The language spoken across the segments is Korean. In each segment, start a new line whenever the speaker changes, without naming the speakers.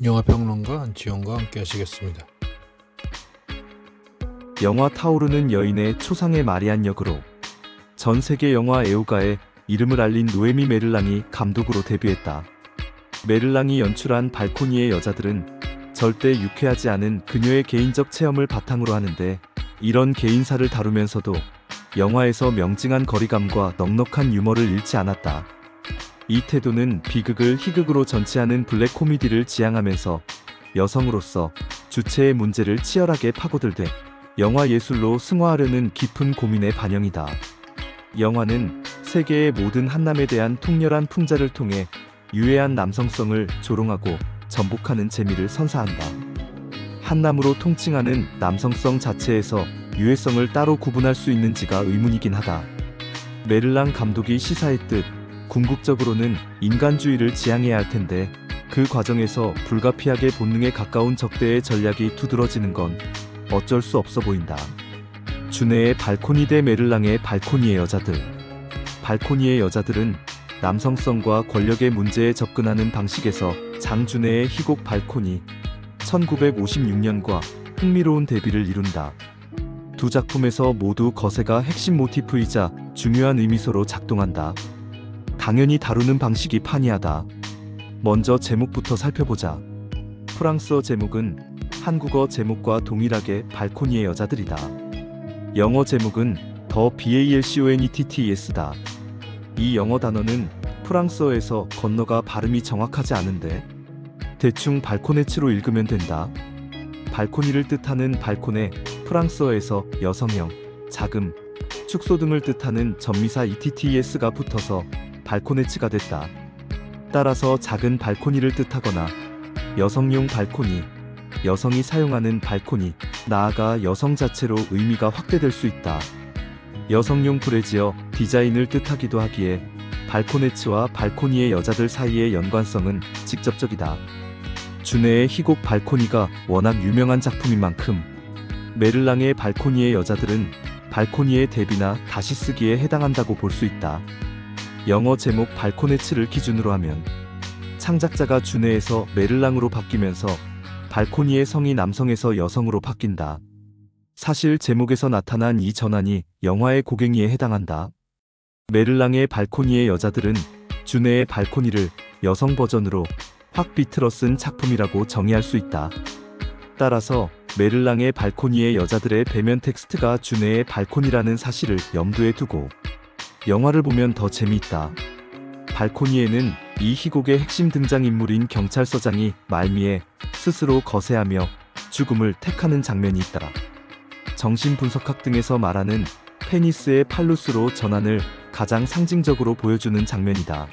영화평론가 안치홍과 함께 하시겠습니다.
영화 타오르는 여인의 초상의 마리안 역으로 전 세계 영화 애호가에 이름을 알린 노에미 메를랑이 감독으로 데뷔했다. 메를랑이 연출한 발코니의 여자들은 절대 유쾌하지 않은 그녀의 개인적 체험을 바탕으로 하는데, 이런 개인사를 다루면서도 영화에서 명징한 거리감과 넉넉한 유머를 잃지 않았다. 이 태도는 비극을 희극으로 전치하는 블랙 코미디를 지향하면서 여성으로서 주체의 문제를 치열하게 파고들되 영화 예술로 승화하려는 깊은 고민의 반영이다. 영화는 세계의 모든 한남에 대한 통렬한 풍자를 통해 유해한 남성성을 조롱하고 전복하는 재미를 선사한다. 한남으로 통칭하는 남성성 자체에서 유해성을 따로 구분할 수 있는지가 의문이긴 하다. 메를랑 감독이 시사했듯 궁극적으로는 인간주의를 지향해야 할 텐데, 그 과정에서 불가피하게 본능에 가까운 적대의 전략이 두드러지는 건 어쩔 수 없어 보인다. 주네의 발코니 대 메를랑의 발코니의 여자들. 발코니의 여자들은 남성성과 권력의 문제에 접근하는 방식에서 장준혜의 희곡 발코니 1956년과 흥미로운 대비를 이룬다. 두 작품에서 모두 거세가 핵심 모티프이자 중요한 의미소로 작동한다. 당연히 다루는 방식이 판이하다. 먼저 제목부터 살펴보자. 프랑스어 제목은 한국어 제목과 동일하게 발코니의 여자들이다. 영어 제목은 더 BALCONETTES다. 이 영어 단어는 프랑스어에서 건너가 발음이 정확하지 않은데 대충 발코네츠로 읽으면 된다. 발코니를 뜻하는 발코네, 프랑스어에서 여성형, 자금, 축소 등을 뜻하는 전미사 ETTES가 붙어서 발코네츠가 됐다. 따라서 작은 발코니를 뜻하거나 여성용 발코니, 여성이 사용하는 발코니, 나아가 여성 자체로 의미가 확대될 수 있다. 여성용 브래지어, 디자인을 뜻하기도 하기에 발코네츠와 발코니의 여자들 사이의 연관성은 직접적이다. 주네의 희곡 발코니가 워낙 유명한 작품인 만큼 메를랑의 발코니의 여자들은 발코니의 대비나 다시 쓰기에 해당한다고 볼 수 있다. 영어 제목 발코네츠를 기준으로 하면 창작자가 주네에서 메를랑으로 바뀌면서 발코니의 성이 남성에서 여성으로 바뀐다. 사실 제목에서 나타난 이 전환이 영화의 고갱이에 해당한다. 메를랑의 발코니의 여자들은 주네의 발코니를 여성 버전으로 확 비틀어 쓴 작품이라고 정의할 수 있다. 따라서 메를랑의 발코니의 여자들의 배면 텍스트가 주네의 발코니라는 사실을 염두에 두고 영화를 보면 더 재미있다. 발코니에는 이 희곡의 핵심 등장인물인 경찰서장이 말미에 스스로 거세하며 죽음을 택하는 장면이 있다. 정신분석학 등에서 말하는 페니스의 팔루스로 전환을 가장 상징적으로 보여주는 장면이다.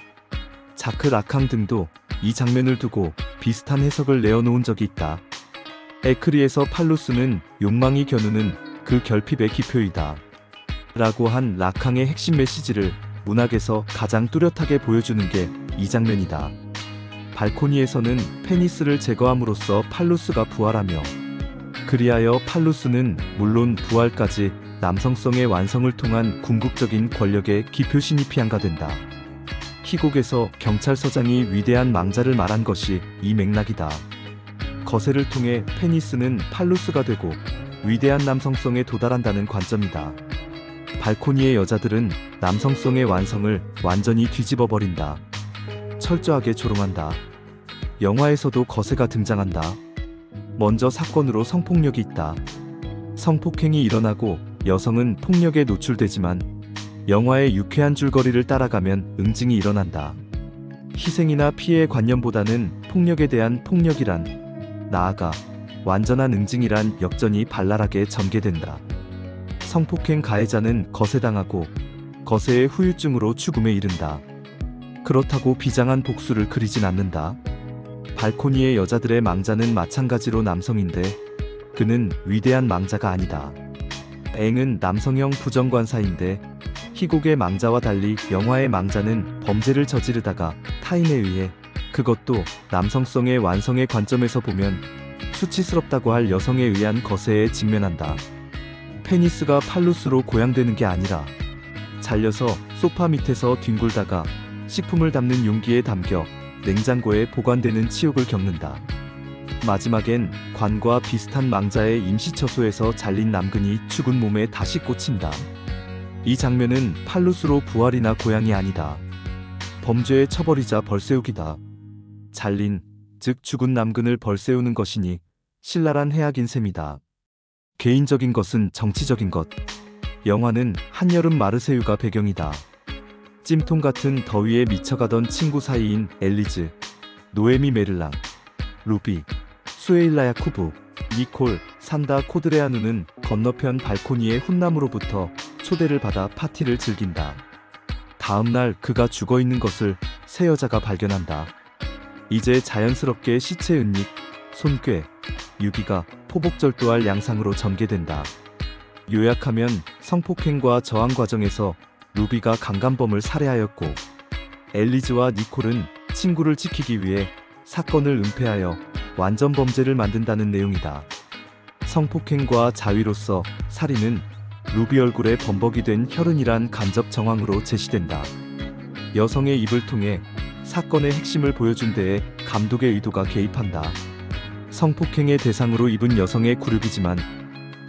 자크 라캉 등도 이 장면을 두고 비슷한 해석을 내어놓은 적이 있다. 에크리에서 팔루스는 욕망이 겨누는 그 결핍의 기표이다 라고 한 라캉의 핵심 메시지를 문학에서 가장 뚜렷하게 보여주는 게 이 장면이다. 발코니에서는 페니스를 제거함으로써 팔루스가 부활하며, 그리하여 팔루스는 물론 부활까지 남성성의 완성을 통한 궁극적인 권력의 기표신이 피한가된다. 희곡에서 경찰서장이 위대한 망자를 말한 것이 이 맥락이다. 거세를 통해 페니스는 팔루스가 되고 위대한 남성성에 도달한다는 관점이다. 발코니의 여자들은 남성성의 완성을 완전히 뒤집어 버린다. 철저하게 조롱한다. 영화에서도 거세가 등장한다. 먼저 사건으로 성폭력이 있다. 성폭행이 일어나고 여성은 폭력에 노출되지만 영화의 유쾌한 줄거리를 따라가면 응징이 일어난다. 희생이나 피해 관념보다는 폭력에 대한 폭력이란, 나아가 완전한 응징이란 역전이 발랄하게 전개된다. 성폭행 가해자는 거세당하고 거세의 후유증으로 죽음에 이른다. 그렇다고 비장한 복수를 그리진 않는다. 발코니의 여자들의 망자는 마찬가지로 남성인데 그는 위대한 망자가 아니다. 앵은 남성형 부정관사인데 희곡의 망자와 달리 영화의 망자는 범죄를 저지르다가 타인에 의해, 그것도 남성성의 완성의 관점에서 보면 수치스럽다고 할 여성에 의한 거세에 직면한다. 페니스가 팔루스로 고양되는 게 아니라 잘려서 소파 밑에서 뒹굴다가 식품을 담는 용기에 담겨 냉장고에 보관되는 치욕을 겪는다. 마지막엔 관과 비슷한 망자의 임시처소에서 잘린 남근이 죽은 몸에 다시 꽂힌다. 이 장면은 팔루스로 부활이나 고향이 아니다. 범죄의 처벌이자 벌세우기다. 잘린, 즉 죽은 남근을 벌세우는 것이니 신랄한 해악인 셈이다. 개인적인 것은 정치적인 것. 영화는 한여름 마르세유가 배경이다. 찜통 같은 더위에 미쳐가던 친구 사이인 엘리즈, 노에미 메를랑, 루비, 수에일라 야쿠브, 니콜, 산다 코드레아누는 건너편 발코니의 훈남으로부터 초대를 받아 파티를 즐긴다. 다음날 그가 죽어있는 것을 새 여자가 발견한다. 이제 자연스럽게 시체 은닉, 손괴, 유기가 포복절도할 양상으로 전개된다. 요약하면 성폭행과 저항 과정에서 루비가 강간범을 살해하였고 엘리즈와 니콜은 친구를 지키기 위해 사건을 은폐하여 완전 범죄를 만든다는 내용이다. 성폭행과 자위로서 살인은 루비 얼굴에 범벅이 된 혈흔이란 간접 정황으로 제시된다. 여성의 입을 통해 사건의 핵심을 보여준 데에 감독의 의도가 개입한다. 성폭행의 대상으로 입은 여성의 굴욕이지만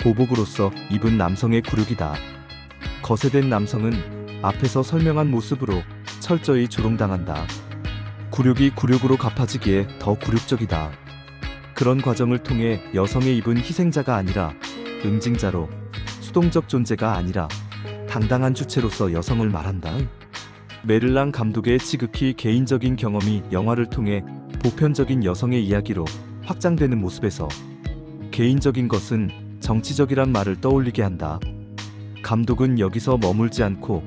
보복으로서 입은 남성의 굴욕이다. 거세된 남성은 앞에서 설명한 모습으로 철저히 조롱당한다. 굴욕이 굴욕으로 갚아지기에 더 굴욕적이다. 그런 과정을 통해 여성의 입은 희생자가 아니라 응징자로, 수동적 존재가 아니라 당당한 주체로서 여성을 말한다. 메를랑 감독의 지극히 개인적인 경험이 영화를 통해 보편적인 여성의 이야기로 확장되는 모습에서 개인적인 것은 정치적이란 말을 떠올리게 한다. 감독은 여기서 머물지 않고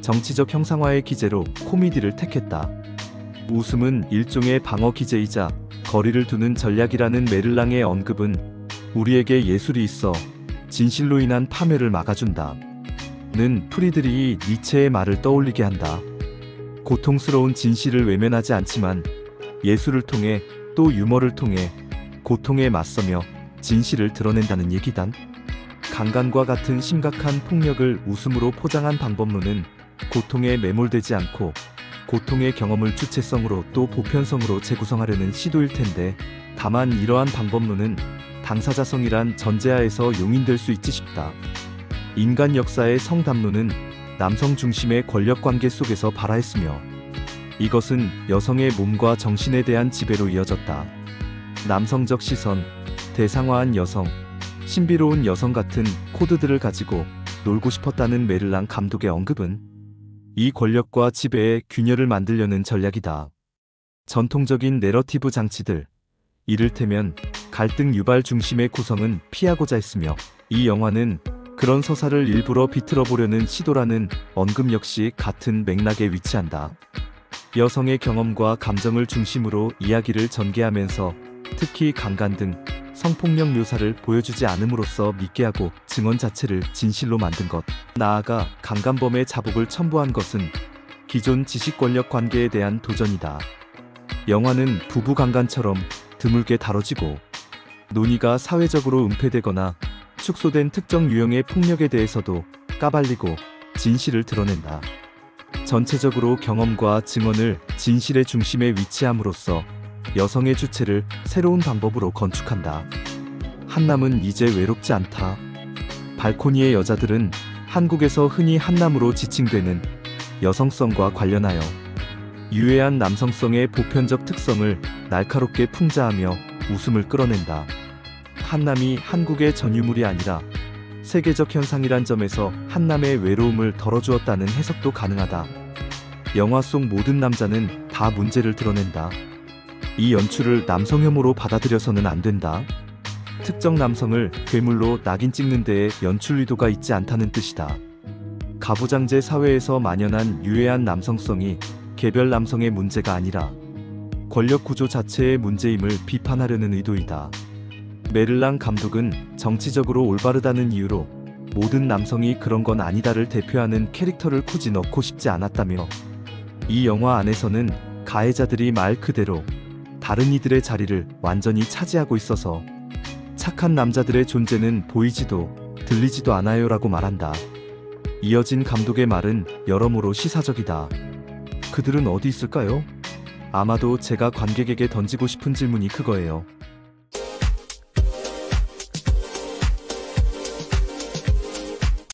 정치적 형상화의 기제로 코미디를 택했다. 웃음은 일종의 방어 기제이자 거리를 두는 전략이라는 메를랑의 언급은 우리에게 예술이 있어 진실로 인한 파멸을 막아준다. 는 프리드리히 니체의 말을 떠올리게 한다. 고통스러운 진실을 외면하지 않지만 예술을 통해 또 유머를 통해 고통에 맞서며 진실을 드러낸다는 얘기단. 강간과 같은 심각한 폭력을 웃음으로 포장한 방법론은 고통에 매몰되지 않고 고통의 경험을 주체성으로 또 보편성으로 재구성하려는 시도일 텐데, 다만 이러한 방법론은 당사자성이란 전제하에서 용인될 수 있지 싶다. 인간 역사의 성담론은 남성 중심의 권력관계 속에서 발화했으며 이것은 여성의 몸과 정신에 대한 지배로 이어졌다. 남성적 시선, 대상화한 여성, 신비로운 여성 같은 코드들을 가지고 놀고 싶었다는 메를랑 감독의 언급은 이 권력과 지배의 균열을 만들려는 전략이다. 전통적인 내러티브 장치들, 이를테면 갈등 유발 중심의 구성은 피하고자 했으며 이 영화는 그런 서사를 일부러 비틀어 보려는 시도라는 언급 역시 같은 맥락에 위치한다. 여성의 경험과 감정을 중심으로 이야기를 전개하면서 특히 강간 등 성폭력 묘사를 보여주지 않음으로써 믿게 하고 증언 자체를 진실로 만든 것. 나아가 강간범의 자복을 첨부한 것은 기존 지식권력 관계에 대한 도전이다. 영화는 부부 강간처럼 드물게 다뤄지고 논의가 사회적으로 은폐되거나 축소된 특정 유형의 폭력에 대해서도 까발리고 진실을 드러낸다. 전체적으로 경험과 증언을 진실의 중심에 위치함으로써 여성의 주체를 새로운 방법으로 건축한다. 한남은 이제 외롭지 않다. 발코니의 여자들은 한국에서 흔히 한남으로 지칭되는 여성성과 관련하여 유해한 남성성의 보편적 특성을 날카롭게 풍자하며 웃음을 끌어낸다. 한남이 한국의 전유물이 아니라 세계적 현상이란 점에서 한남의 외로움을 덜어주었다는 해석도 가능하다. 영화 속 모든 남자는 다 문제를 드러낸다. 이 연출을 남성 혐오로 받아들여서는 안 된다. 특정 남성을 괴물로 낙인 찍는 데에 연출 의도가 있지 않다는 뜻이다. 가부장제 사회에서 만연한 유해한 남성성이 개별 남성의 문제가 아니라 권력 구조 자체의 문제임을 비판하려는 의도이다. 메를랑 감독은 정치적으로 올바르다는 이유로 모든 남성이 그런 건 아니다를 대표하는 캐릭터를 굳이 넣고 싶지 않았다며 이 영화 안에서는 가해자들이 말 그대로 다른 이들의 자리를 완전히 차지하고 있어서 착한 남자들의 존재는 보이지도 들리지도 않아요 라고 말한다. 이어진 감독의 말은 여러모로 시사적이다. 그들은 어디 있을까요? 아마도 제가 관객에게 던지고 싶은 질문이 그거예요.